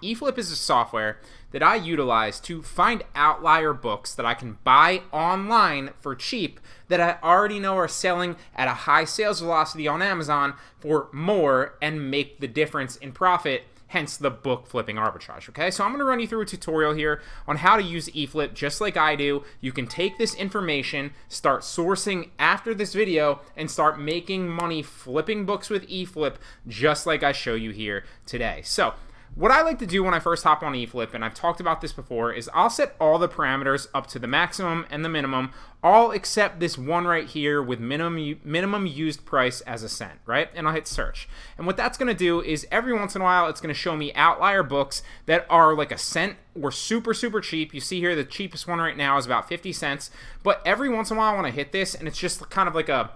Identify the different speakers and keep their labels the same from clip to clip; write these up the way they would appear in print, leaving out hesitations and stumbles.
Speaker 1: eFlip is a software that I utilize to find outlier books that I can buy online for cheap that I already know are selling at a high sales velocity on Amazon for more and make the difference in profit, hence the book flipping arbitrage. Okay, so I'm going to run you through a tutorial here on how to use eFlip just like I do. You can take this information, start sourcing after this video, and start making money flipping books with eFlip just like I show you here today. So what I like to do when I first hop on eFlip, and I've talked about this before, is I'll set all the parameters up to the maximum and the minimum, all except this one right here with minimum used price as a cent, right? And I'll hit search. And what that's going to do is every once in a while, it's going to show me outlier books that are like a cent or super cheap. You see here the cheapest one right now is about 50 cents. But every once in a while, I want to hit this, and it's just kind of like a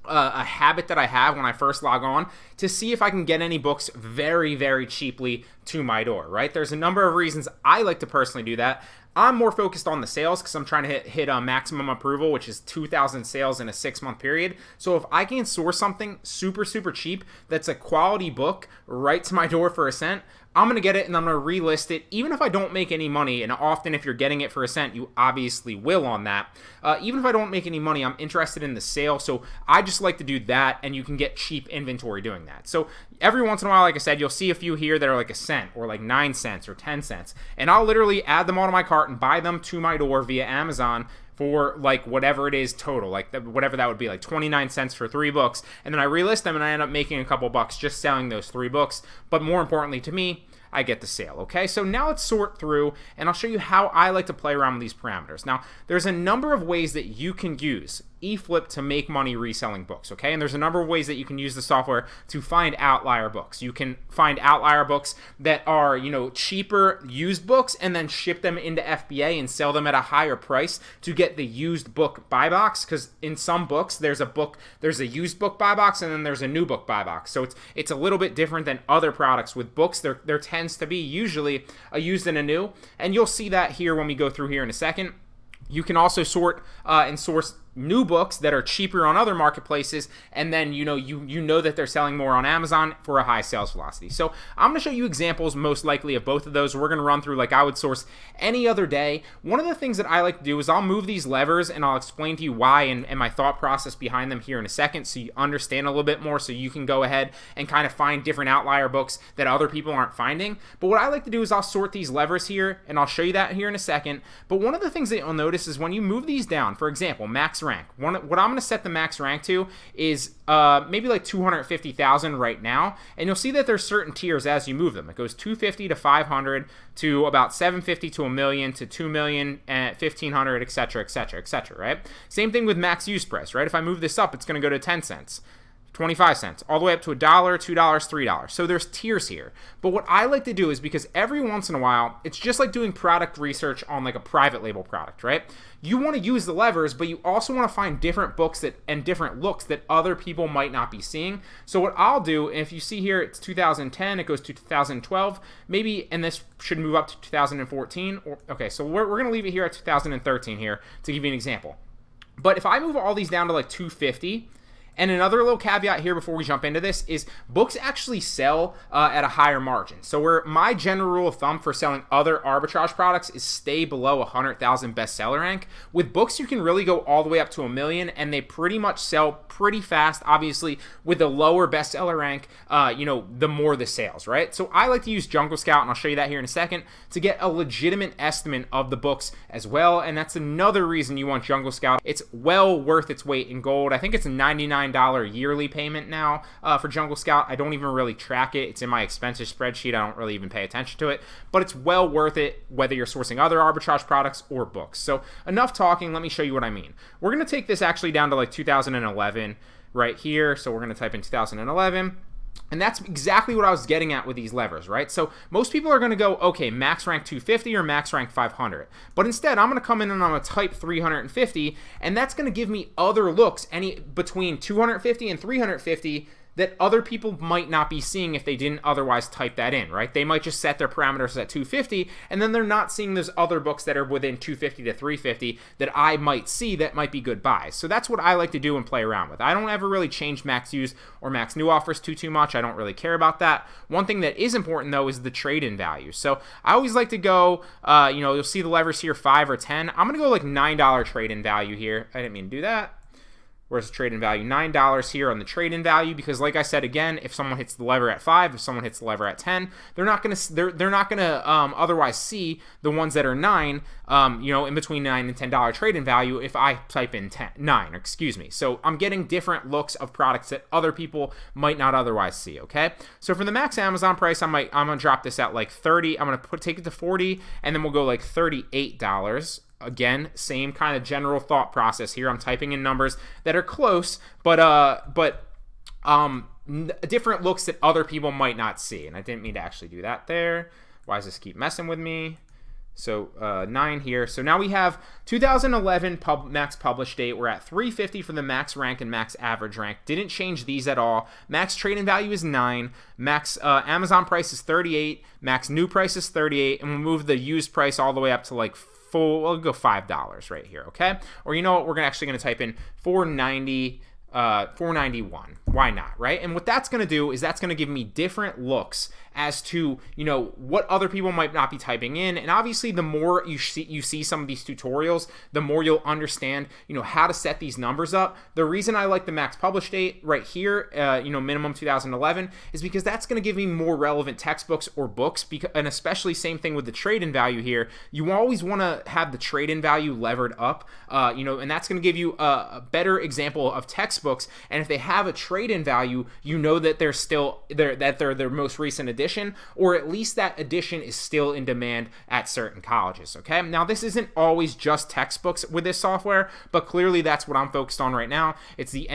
Speaker 1: habit that I have when I first log on to see if I can get any books very cheaply to my door, right? There's a number of reasons I like to personally do that. I'm more focused on the sales because I'm trying to hit a maximum approval, which is 2,000 sales in a 6-month period. So if I can source something super cheap that's a quality book right to my door for a cent, I'm going to get it and I'm going to relist it even if I don't make any money. And often if you're getting it for a cent, you obviously will on that. Even if I don't make any money, I'm interested in the sale. So I just like to do that, and you can get cheap inventory doing that. So every once in a while, like I said, you'll see a few here that are like a cent or like 9 cents or 10 cents. And I'll literally add them all to my cart and buy them to my door via Amazon for like whatever it is total, like whatever that would be, like 29 cents for 3 books. And then I relist them and I end up making a couple bucks just selling those 3 books. But more importantly to me, I get the sale. Okay, so now let's sort through and I'll show you how I like to play around with these parameters. Now, there's a number of ways that you can use eFlip to make money reselling books, okay? And there's a number of ways that you can use the software to find outlier books. You can find outlier books that are, cheaper used books and then ship them into FBA and sell them at a higher price to get the used book buy box, because in some books there's a used book buy box and then there's a new book buy box. So it's a little bit different than other products. With books, there tends to be usually a used and a new, and you'll see that here when we go through here in a second. You can also sort and source new books that are cheaper on other marketplaces, and then you know that they're selling more on Amazon for a high sales velocity. So I'm going to show you examples most likely of both of those. We're going to run through like I would source any other day. One of the things that I like to do is I'll move these levers and I'll explain to you why and my thought process behind them here in a second, so you understand a little bit more, so you can go ahead and kind of find different outlier books that other people aren't finding. But what I like to do is I'll sort these levers here, and I'll show you that here in a second. But one of the things that you'll notice is when you move these down, for example, max rank. What I'm going to set the max rank to is maybe like 250,000 right now, and you'll see that there's certain tiers as you move them. It goes 250 to 500 to about 750 to a million to 2 million and 1,500, etc., right? Same thing with max use price, right? If I move this up, it's going to go to 10 cents. 25 cents, all the way up to $1, $2, $3. So there's tiers here. But what I like to do is, because every once in a while, it's just like doing product research on like a private label product, right? You want to use the levers, but you also want to find different books and different looks that other people might not be seeing. So what I'll do, if you see here, it's 2010, it goes to 2012, maybe, and this should move up to 2014. Okay, so we're going to leave it here at 2013 here to give you an example. But if I move all these down to like 250, and another little caveat here before we jump into this is books actually sell at a higher margin. So where my general rule of thumb for selling other arbitrage products is stay below 100,000 bestseller rank. With books, you can really go all the way up to 1 million, and they pretty much sell pretty fast. Obviously, with the lower bestseller rank, the more the sales, right? So I like to use Jungle Scout, and I'll show you that here in a second, to get a legitimate estimate of the books as well. And that's another reason you want Jungle Scout. It's well worth its weight in gold. I think it's a $99 yearly payment now for Jungle Scout. I don't even really track it. It's in my expenses spreadsheet. I don't really even pay attention to it, but it's well worth it whether you're sourcing other arbitrage products or books. So enough talking. Let me show you what I mean. We're going to take this actually down to like 2011 right here. So we're going to type in 2011. And that's exactly what I was getting at with these levers, right? So most people are going to go, okay, max rank 250 or max rank 500. But instead, I'm going to come in and I'm going to type 350, and that's going to give me other looks, any between 250 and 350 that other people might not be seeing if they didn't otherwise type that in, right? They might just set their parameters at 250, and then they're not seeing those other books that are within 250 to 350 that I might see that might be good buys. So that's what I like to do and play around with. I don't ever really change max use or max new offers too much. I don't really care about that. One thing that is important though is the trade-in value. So I always like to go, you'll see the levers here, 5 or 10. I'm gonna go like $9 trade-in value here. I didn't mean to do that. Where's the trade-in value? $9 here on the trade-in value, because like I said again, if someone hits the lever at 5, if someone hits the lever at 10, they're not gonna otherwise see the ones that are 9, in between $9 and $10 trade-in value if I type in 9. So I'm getting different looks of products that other people might not otherwise see. Okay, so for the max Amazon price, I'm gonna drop this at like 30. I'm gonna take it to 40, and then we'll go like $38. Again, same kind of general thought process here. I'm typing in numbers that are close, but different looks that other people might not see. And I didn't mean to actually do that there. Why does this keep messing with me? So 9 here. So now we have 2011 max publish date. We're at 350 for the max rank and max average rank. Didn't change these at all. Max trade-in value is 9. Max Amazon price is 38. Max new price is 38. And we'll move the used price all the way up to like we'll go $5 right here, okay? Or you know what, we're actually going to type in $491. Why not, right? And what that's going to do is that's going to give me different looks as to, what other people might not be typing in. And obviously the more you see some of these tutorials, the more you'll understand, how to set these numbers up. The reason I like the max publish date right here, minimum 2011, is because that's going to give me more relevant textbooks or books, and especially same thing with the trade-in value here. You always want to have the trade-in value levered up, and that's going to give you a better example of textbooks. And if they have a trade-in value, that they're still that they're their most recent edition, or at least that edition is still in demand at certain colleges. Okay, now this isn't always just textbooks with this software, but clearly that's what I'm focused on right now. It's the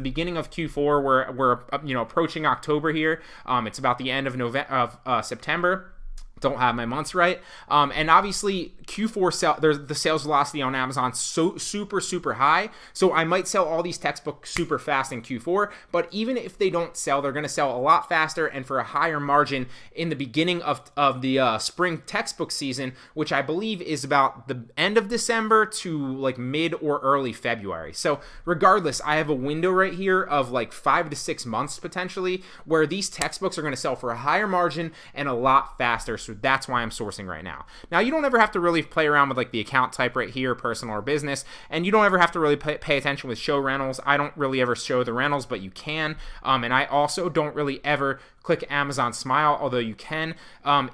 Speaker 1: beginning of Q4 where we're approaching October here. It's about the end of September. Don't have my months right. And obviously Q4 the sales velocity on Amazon so super high. So I might sell all these textbooks super fast in Q4, but even if they don't sell, they're going to sell a lot faster and for a higher margin in the beginning of the spring textbook season, which I believe is about the end of December to like mid or early February. So regardless, I have a window right here of like 5 to 6 months potentially where these textbooks are going to sell for a higher margin and a lot faster. So that's why I'm sourcing right now. Now, you don't ever have to really play around with like the account type right here, personal or business, and you don't ever have to really pay attention with show rentals. I don't really ever show the rentals, but you can. And I also don't really ever click Amazon Smile, although you can.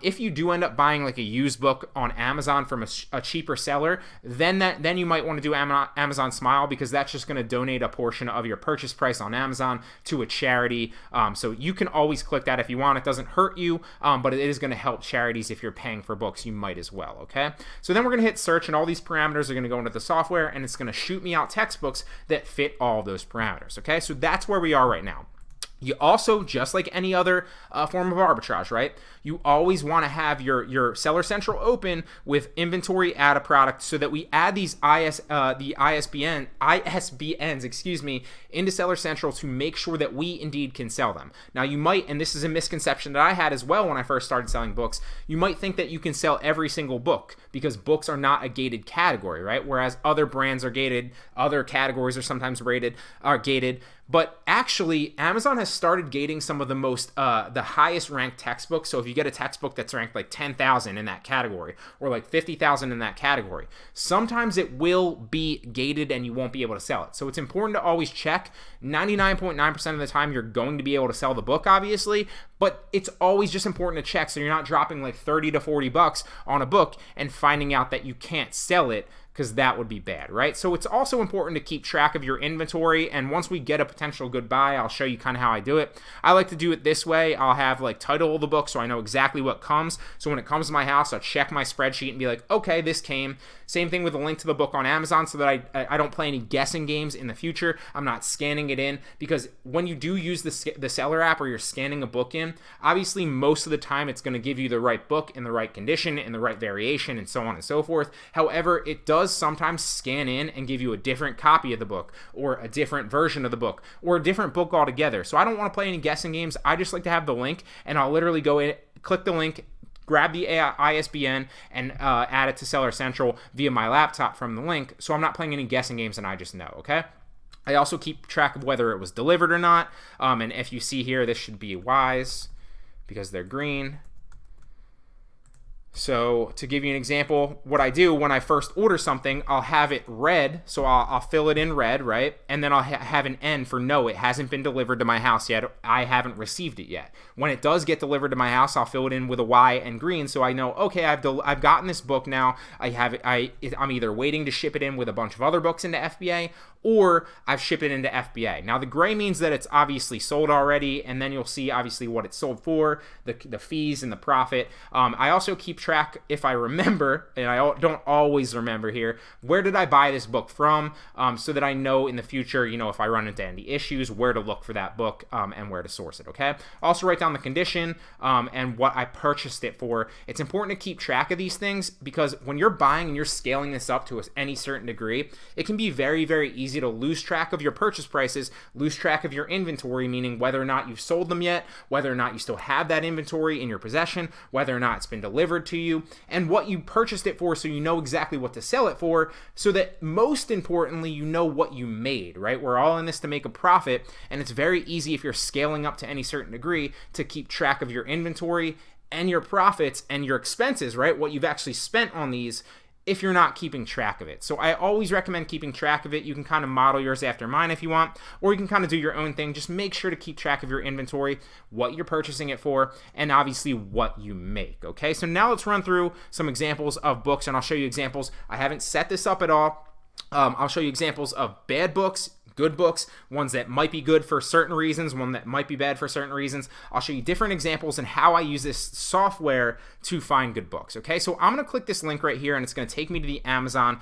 Speaker 1: If you do end up buying like a used book on Amazon from a cheaper seller, then you might want to do Amazon Smile, because that's just going to donate a portion of your purchase price on Amazon to a charity. So you can always click that if you want. It doesn't hurt you, but it is going to help charities. If you're paying for books, you might as well. Okay, so then we're going to hit search, and all these parameters are going to go into the software, and it's going to shoot me out textbooks that fit all of those parameters. Okay, so that's where we are right now. You also, just like any other form of arbitrage, right? You always want to have your Seller Central open with inventory add a product, so that we add these ISBNs, into Seller Central to make sure that we indeed can sell them. Now you might, and this is a misconception that I had as well when I first started selling books, you might think that you can sell every single book because books are not a gated category, right? Whereas other brands are gated, other categories are sometimes gated. But actually, Amazon has started gating some of the highest ranked textbooks. So if you get a textbook that's ranked like 10,000 in that category, or like 50,000 in that category, sometimes it will be gated and you won't be able to sell it. So it's important to always check. 99.9% of the time, you're going to be able to sell the book, obviously, but it's always just important to check so you're not dropping like 30 to 40 bucks on a book and finding out that you can't sell it, because that would be bad, right? So it's also important to keep track of your inventory, and once we get a potential good buy, I'll show you kind of how I do it. I like to do it this way. I'll have like title of the book so I know exactly what comes. So when it comes to my house, I'll check my spreadsheet and be like, okay, this came. Same thing with a link to the book on Amazon, so that I don't play any guessing games in the future. I'm not scanning it in, because when you do use the seller app or you're scanning a book in, obviously most of the time it's going to give you the right book in the right condition, in the right variation, and so on and so forth. However, it does does sometimes scan in and give you a different copy of the book or a different version of the book or a different book altogether. So I don't want to play any guessing games. I just like to have the link, and I'll literally go in, click the link, grab the ISBN, and add it to Seller Central via my laptop from the link, so I'm not playing any guessing games and I just know, okay? I also keep track of whether it was delivered or not, and if you see here, this should be Ys because they're green. So to give you an example, what I do when I first order something, I'll have it red, so I'll fill it in red, right? And then I'll have an N for no, it hasn't been delivered to my house yet. I haven't received it yet. When it does get delivered to my house, I'll fill it in with a Y and green, so I know, okay, I've gotten this book now. I'm either waiting to ship it in with a bunch of other books into FBA, or I've shipped it into FBA. Now the gray means that it's obviously sold already, and then you'll see obviously what it's sold for, the fees and the profit. I also keep track, if I remember, and I don't always remember here, where did I buy this book from, so that I know in the future, if I run into any issues, where to look for that book and where to source it, okay? Also write down the condition and what I purchased it for. It's important to keep track of these things because when you're buying and you're scaling this up to any certain degree, it can be very, very easy to lose track of your purchase prices, lose track of your inventory, meaning whether or not you've sold them yet, whether or not you still have that inventory in your possession, whether or not it's been delivered to you, and what you purchased it for, so you know exactly what to sell it for, so that most importantly, you know what you made, right? We're all in this to make a profit, and it's very easy if you're scaling up to any certain degree to keep track of your inventory and your profits and your expenses, right? What you've actually spent on these, if you're not keeping track of it. So I always recommend keeping track of it. You can kind of model yours after mine if you want, or you can kind of do your own thing. Just make sure to keep track of your inventory, what you're purchasing it for, and obviously what you make, okay? So now let's run through some examples of books, and I'll show you examples. I haven't set this up at all. I'll show you examples of bad books, good books, ones that might be good for certain reasons, one that might be bad for certain reasons. I'll show you different examples and how I use this software to find good books, okay? So I'm going to click this link right here, and it's going to take me to the Amazon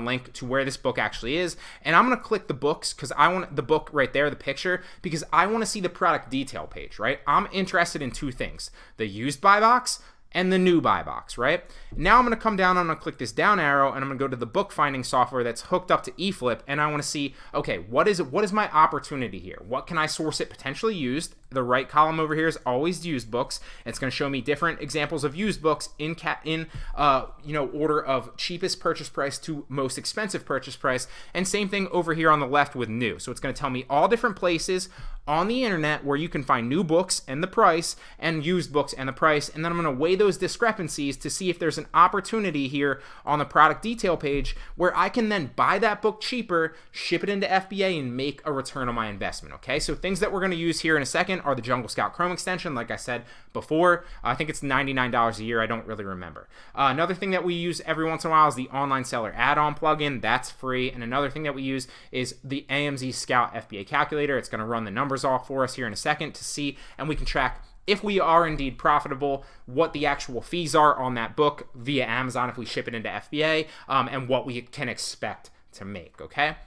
Speaker 1: link to where this book actually is, and I'm going to click the books because I want the book right there, the picture, because I want to see the product detail page, right? I'm interested in two things, the used buy box and the new buy box, right? Now I'm going to come down, I'm going to click this down arrow, and I'm going to go to the book finding software that's hooked up to eFlip, and I want to see, okay, what is my opportunity here? What can I source it potentially used? The right column over here is always used books. It's going to show me different examples of used books in order of cheapest purchase price to most expensive purchase price, and same thing over here on the left with new. So it's going to tell me all different places on the internet where you can find new books and the price, and used books and the price, and then I'm going to weigh those discrepancies to see if there's an opportunity here on the product detail page where I can then buy that book cheaper, ship it into FBA, and make a return on my investment, okay? So things that we're going to use here in a second are the Jungle Scout Chrome extension, like I said before. I think it's $99 a year. I don't really remember. Another thing that we use every once in a while is the Online Seller add-on plugin. That's free. And another thing that we use is the AMZ Scout FBA Calculator. It's going to run the numbers off for us here in a second to see, and we can track if we are indeed profitable, what the actual fees are on that book via Amazon if we ship it into FBA, and what we can expect to make, okay?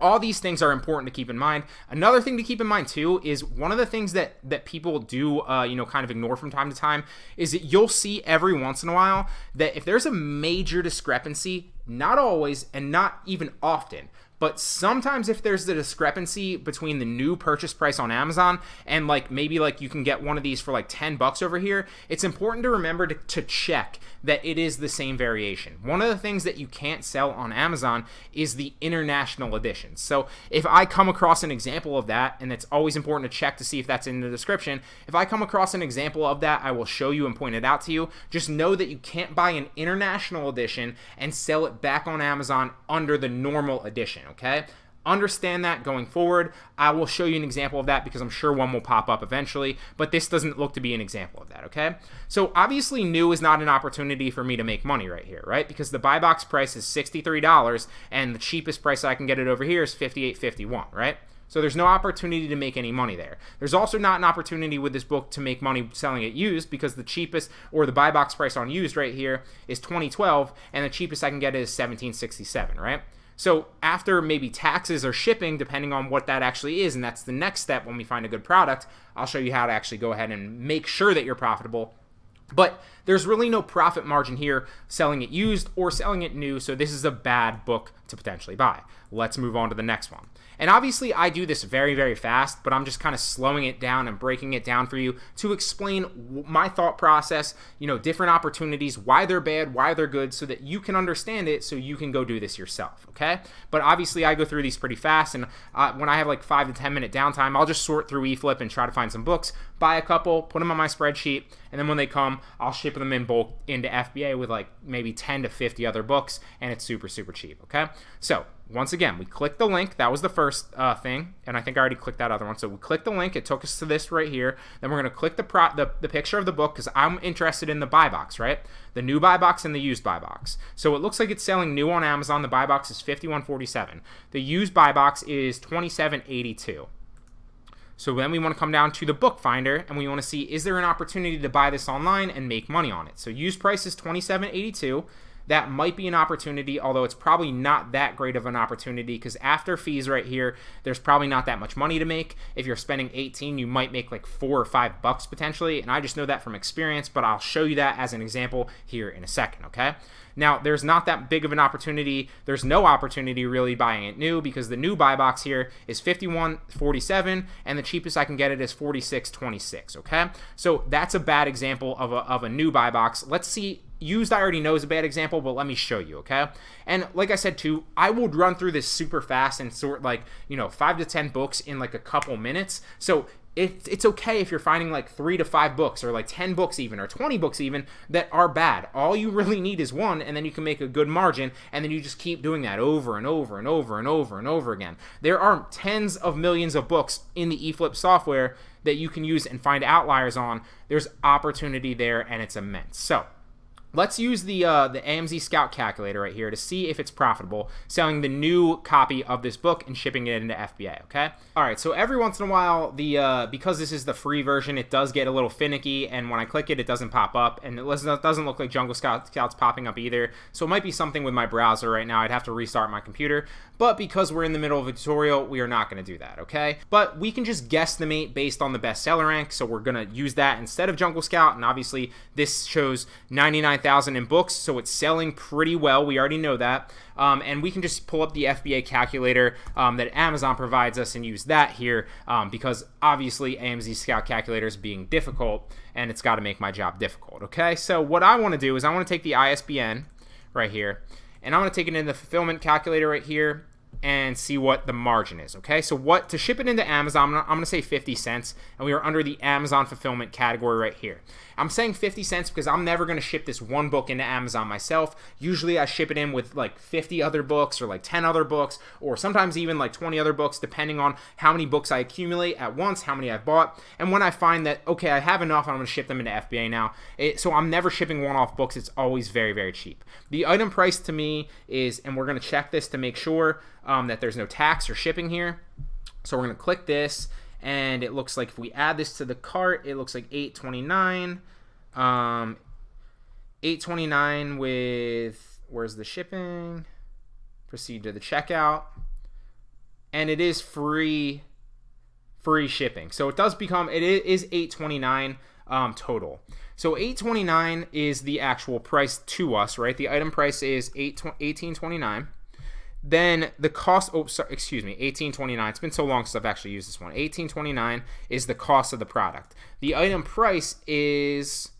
Speaker 1: All these things are important to keep in mind. Another thing to keep in mind too is one of the things that people do, kind of ignore from time to time is that you'll see every once in a while that if there's a major discrepancy, not always and not even often, but sometimes if there's the discrepancy between the new purchase price on Amazon and maybe you can get one of these for $10 over here, it's important to remember to check that it is the same variation. One of the things that you can't sell on Amazon is the international editions. So if I come across an example of that, and it's always important to check to see if that's in the description, if I come across an example of that, I will show you and point it out to you. Just know that you can't buy an international edition and sell it back on Amazon under the normal edition, okay? Understand that going forward. I will show you an example of that because I'm sure one will pop up eventually, but this doesn't look to be an example of that, okay? So obviously new is not an opportunity for me to make money right here, right? Because the buy box price is $63 and the cheapest price I can get it over here is $58.51, right? So there's no opportunity to make any money there. There's also not an opportunity with this book to make money selling it used because the cheapest, or the buy box price on used right here, is $20.12, and the cheapest I can get is $17.67, right? So after maybe taxes or shipping, depending on what that actually is, and that's the next step when we find a good product, I'll show you how to actually go ahead and make sure that you're profitable. But there's really no profit margin here selling it used or selling it new, so this is a bad book to potentially buy. Let's move on to the next one. And obviously I do this very, very fast, but I'm just kind of slowing it down and breaking it down for you to explain my thought process, different opportunities, why they're bad, why they're good, so that you can understand it so you can go do this yourself, okay? But obviously I go through these pretty fast, and when I have like 5 to 10 minute downtime, I'll just sort through eFlip and try to find some books, buy a couple, put them on my spreadsheet, and then when they come, I'll ship them in bulk into FBA with like maybe 10 to 50 other books, and it's super, super cheap, okay? So once again, we click the link. That was the first thing, and I think I already clicked that other one. So we click the link. It took us to this right here. Then we're going to click the picture of the book because I'm interested in the buy box, right? The new buy box and the used buy box. So it looks like it's selling new on Amazon. The buy box is $51.47. The used buy box is $27.82. So then we want to come down to the bookfinder, and we want to see, is there an opportunity to buy this online and make money on it? So used price is $27.82. That might be an opportunity, although it's probably not that great of an opportunity because after fees right here, there's probably not that much money to make. If you're spending $18, you might make like $4 or $5 potentially, and I just know that from experience, but I'll show you that as an example here in a second, okay? Now, there's not that big of an opportunity. There's no opportunity really buying it new because the new buy box here is $51.47 and the cheapest I can get it is $46.26, okay? So that's a bad example of a new buy box. Let's see. Used, I already know is a bad example, but let me show you, okay? And like I said too, I will run through this super fast and sort like, 5 to 10 books in like a couple minutes. So it's okay if you're finding like 3 to 5 books or like 10 books even or 20 books even that are bad. All you really need is one, and then you can make a good margin, and then you just keep doing that over and over and over and over and over again. There are tens of millions of books in the eFlip software that you can use and find outliers on. There's opportunity there, and it's immense. So let's use the AMZ Scout calculator right here to see if it's profitable selling the new copy of this book and shipping it into FBA, okay? All right, so every once in a while, because this is the free version, it does get a little finicky, and when I click it, it doesn't pop up, and it doesn't look like Jungle Scout's popping up either, so it might be something with my browser right now. I'd have to restart my computer, but because we're in the middle of a tutorial, we are not going to do that, okay? But we can just guesstimate based on the bestseller rank, so we're going to use that instead of Jungle Scout, and obviously this shows 99,000 in books, so it's selling pretty well. We already know that. And we can just pull up the FBA calculator that Amazon provides us and use that here because obviously AMZ Scout calculator is being difficult and it's got to make my job difficult, okay? So what I want to do is I want to take the ISBN right here and I'm going to take it in the fulfillment calculator right here and see what the margin is, okay? So to ship it into Amazon, I'm going to say 50 cents, and we are under the Amazon fulfillment category right here. I'm saying 50 cents because I'm never going to ship this one book into Amazon myself. Usually I ship it in with like 50 other books or like 10 other books or sometimes even like 20 other books depending on how many books I accumulate at once, how many I've bought. And when I find that, okay, I have enough, I'm going to ship them into FBA now. So I'm never shipping one-off books. It's always very, very cheap. The item price to me is, and we're going to check this to make sure that there's no tax or shipping here. So we're going to click this. And it looks like if we add this to the cart, it looks like $8.29. $8.29 with, where's the shipping? Proceed to the checkout. And it is free shipping. So it does become, it is $8.29 total. So $8.29 is the actual price to us, right? The item price is $18.29. Then the cost, $18.29. It's been so long since I've actually used this one. $18.29 is the cost of the product. The item price is,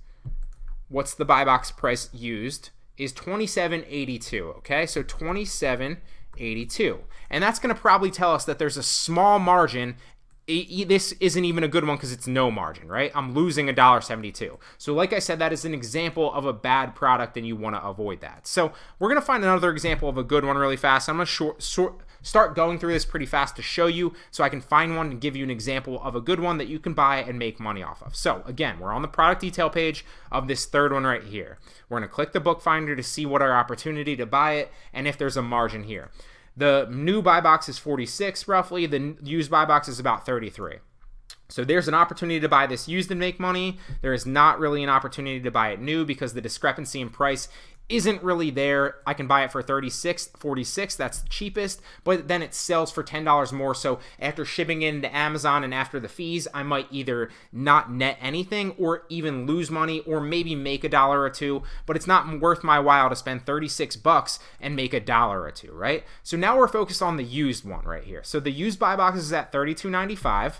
Speaker 1: what's the buy box price used, is $27.82, okay? So $27.82. And that's going to probably tell us that there's a small margin. This isn't even a good one because it's no margin, right? I'm losing $1.72. So like I said, that is an example of a bad product and you want to avoid that. So we're going to find another example of a good one really fast. I'm going to start going through this pretty fast to show you so I can find one and give you an example of a good one that you can buy and make money off of. So again, we're on the product detail page of this third one right here. We're going to click the bookfinder to see what our opportunity to buy it and if there's a margin here. The new buy box is 46 roughly. The used buy box is about 33. So there's an opportunity to buy this used and make money. There is not really an opportunity to buy it new because the discrepancy in price isn't really there. I can buy it for $36.46. That's the cheapest, but then it sells for $10 more. So after shipping it into Amazon and after the fees, I might either not net anything or even lose money or maybe make $1 or $2, but it's not worth my while to spend $36 and make $1 or $2, right? So now we're focused on the used one right here. So the used buy box is at $32.95.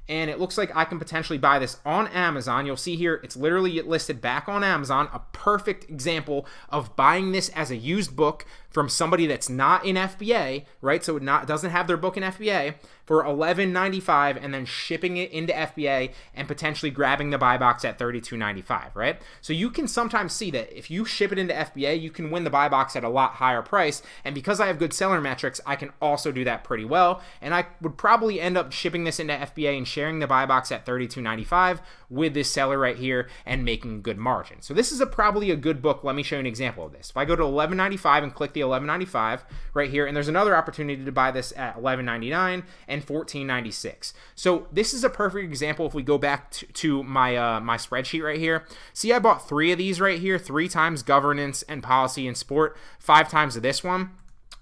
Speaker 1: And it looks like I can potentially buy this on Amazon. You'll see here, it's literally listed back on Amazon, a perfect example of buying this as a used book from somebody that's not in FBA, right? So it doesn't have their book in FBA for $11.95 and then shipping it into FBA and potentially grabbing the buy box at $32.95, right? So you can sometimes see that if you ship it into FBA, you can win the buy box at a lot higher price. And because I have good seller metrics, I can also do that pretty well. And I would probably end up shipping this into FBA and sharing the buy box at $32.95 with this seller right here and making a good margin. So this is probably a good book. Let me show you an example of this. If I go to $11.95 and click the $11.95 right here, and there's another opportunity to buy this at $11.99 and $14.96. So this is a perfect example. If we go back to my my spreadsheet right here, see I bought 3 of these right here, 3 times governance and policy and sport, 5 times of this one.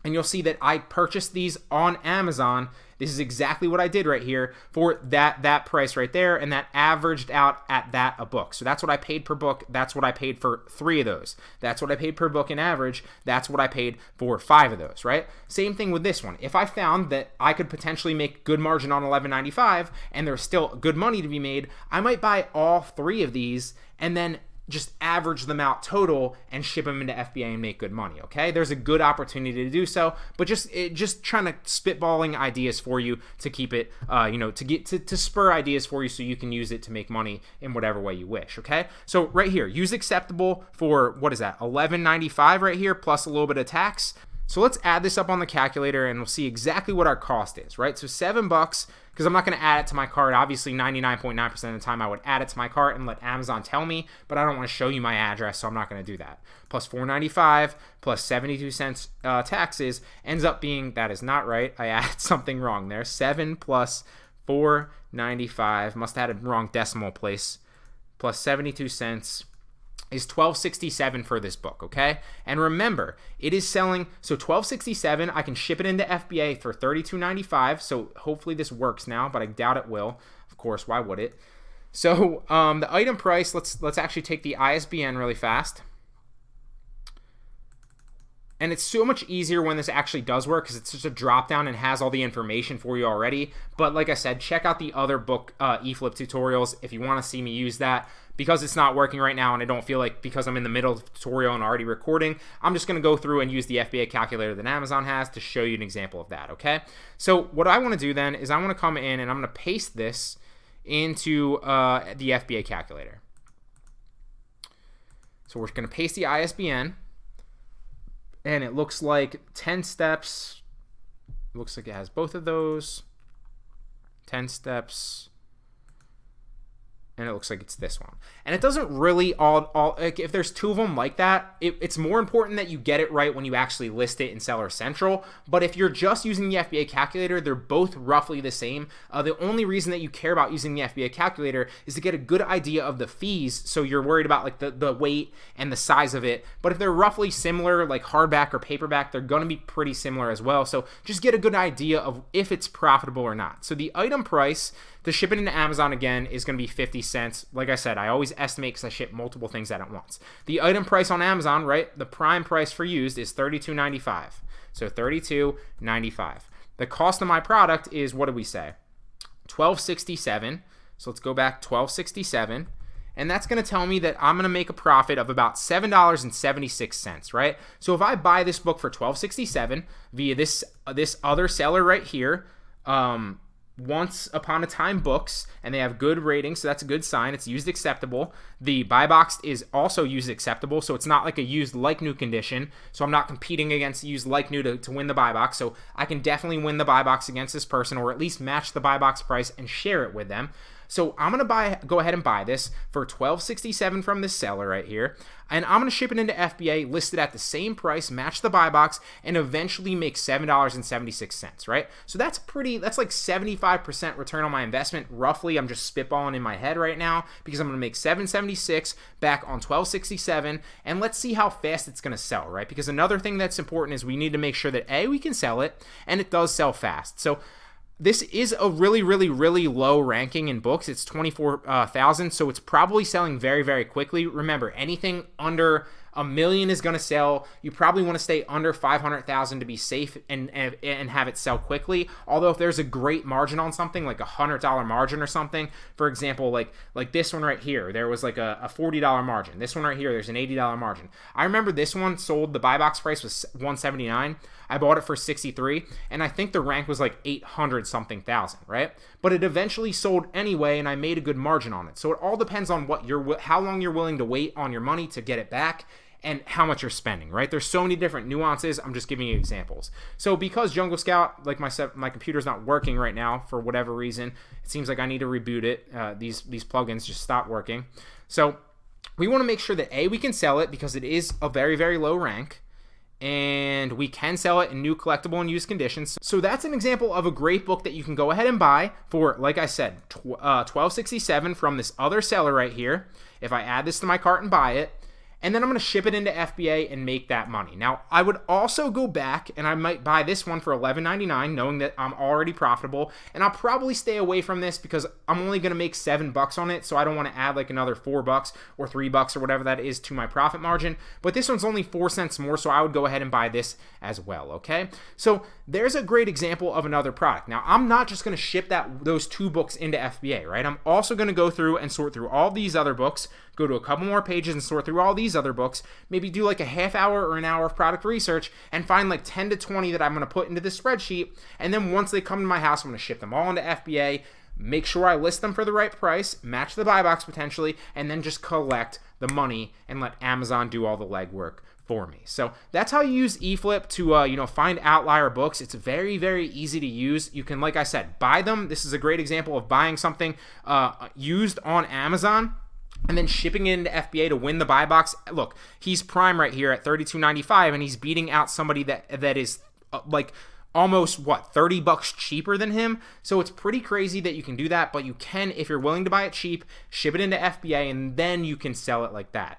Speaker 1: And you'll see that I purchased these on Amazon. This is exactly what I did right here for that price right there, and that averaged out at that a book. So that's what I paid per book. That's what I paid for 3 of those. That's what I paid per book in average. That's what I paid for 5 of those, right? Same thing with this one. If I found that I could potentially make good margin on $11.95 and there's still good money to be made, I might buy all 3 of these and then just average them out total and ship them into FBA and make good money, okay? There's a good opportunity to do so, but just trying to spitballing ideas for you to keep it, to spur ideas for you so you can use it to make money in whatever way you wish, okay? So right here, use acceptable for, what is that, $11.95 right here, plus a little bit of tax. So let's add this up on the calculator and we'll see exactly what our cost is, right? So $7, because I'm not going to add it to my cart. Obviously, 99.9% of the time I would add it to my cart and let Amazon tell me, but I don't want to show you my address, so I'm not going to do that. Plus $4.95 plus 72 cents taxes ends up being, that is not right. I added something wrong there. 7 plus $4.95, must have had a wrong decimal place, plus 72 cents. Is $12.67 for this book, okay? And remember, it is selling, so $12.67, I can ship it into FBA for $32.95, so hopefully this works now, but I doubt it will. Of course, why would it? So the item price, let's actually take the ISBN really fast. And it's so much easier when this actually does work because it's just a drop down and has all the information for you already. But like I said, check out the other book eFlip tutorials if you want to see me use that. Because it's not working right now and I don't feel like, because I'm in the middle of the tutorial and already recording, I'm just going to go through and use the FBA calculator that Amazon has to show you an example of that, okay? So what I want to do then is I want to come in and I'm going to paste this into the FBA calculator. So we're going to paste the ISBN. And it looks like 10 steps. It looks like it has both of those. 10 steps. And it looks like it's this one. And it doesn't really all like if there's 2 of them like that, it's more important that you get it right when you actually list it in Seller Central. But if you're just using the FBA calculator, they're both roughly the same. The only reason that you care about using the FBA calculator is to get a good idea of the fees. So you're worried about like the weight and the size of it. But if they're roughly similar, like hardback or paperback, they're going to be pretty similar as well. So just get a good idea of if it's profitable or not. So the item price to ship it into Amazon, again, is going to be 50 cents. Like I said, I always estimate because I ship multiple things at once. The item price on Amazon, right, the prime price for used is $32.95. So $32.95. The cost of my product is, what did we say? $12.67. So let's go back, $12.67. And that's going to tell me that I'm going to make a profit of about $7.76, right? So if I buy this book for $12.67 via this other seller right here, Once Upon a Time Books, and they have good ratings, so that's a good sign. It's used acceptable. The buy box is also used acceptable, so it's not like a used like new condition. So I'm not competing against used like new to win the buy box. So I can definitely win the buy box against this person, or at least match the buy box price and share it with them. So I'm gonna go ahead and buy this for $12.67 from this seller right here, and I'm gonna ship it into FBA, list it at the same price, match the buy box, and eventually make $7.76, right? So that's like 75% return on my investment, roughly. I'm just spitballing in my head right now because I'm gonna make $7.76 back on $12.67, and let's see how fast it's gonna sell, right? Because another thing that's important is we need to make sure that we can sell it, and it does sell fast. So this is a really low ranking in books. It's 24,000, so it's probably selling very quickly. Remember, anything under $1 million is going to sell. You probably want to stay under 500,000 to be safe and have it sell quickly. Although if there's a great margin on something, like $100 margin or something, for example, like this one right here, there was like a $40 margin. This one right here, there's an $80 margin. I remember this one sold, the buy box price was $179. I bought it for $63, and I think the rank was like 800 something thousand, right? But it eventually sold anyway, and I made a good margin on it. So it all depends on how long you're willing to wait on your money to get it back, and how much you're spending, right? There's so many different nuances. I'm just giving you examples. So because Jungle Scout, like my computer's not working right now for whatever reason, it seems like I need to reboot it. These plugins just stopped working. So we want to make sure that we can sell it because it is a very low rank, and we can sell it in new, collectible, and used conditions. So that's an example of a great book that you can go ahead and buy for, like I said, $12.67 from this other seller right here. If I add this to my cart and buy it, and then I'm going to ship it into FBA and make that money. Now, I would also go back and I might buy this one for $11.99, knowing that I'm already profitable, and I'll probably stay away from this because I'm only going to make $7 on it, so I don't want to add like another $4 or $3 or whatever that is to my profit margin. But this one's only 4 cents more, so I would go ahead and buy this as well, okay? So there's a great example of another product. Now, I'm not just going to ship those 2 books into FBA, right? I'm also going to go through and sort through all these other books, go to a couple more pages and sort through all these other books, maybe do like a half hour or an hour of product research and find like 10 to 20 that I'm going to put into this spreadsheet. And then once they come to my house, I'm going to ship them all into FBA, make sure I list them for the right price, match the buy box potentially, and then just collect the money and let Amazon do all the legwork for me. So that's how you use eFlip to find outlier books. It's very easy to use. You can, like I said, buy them. This is a great example of buying something used on Amazon and then shipping it into FBA to win the buy box. Look, he's prime right here at $32.95, and he's beating out somebody that is like almost $30 cheaper than him. So it's pretty crazy that you can do that, but you can, if you're willing to buy it cheap, ship it into FBA, and then you can sell it like that.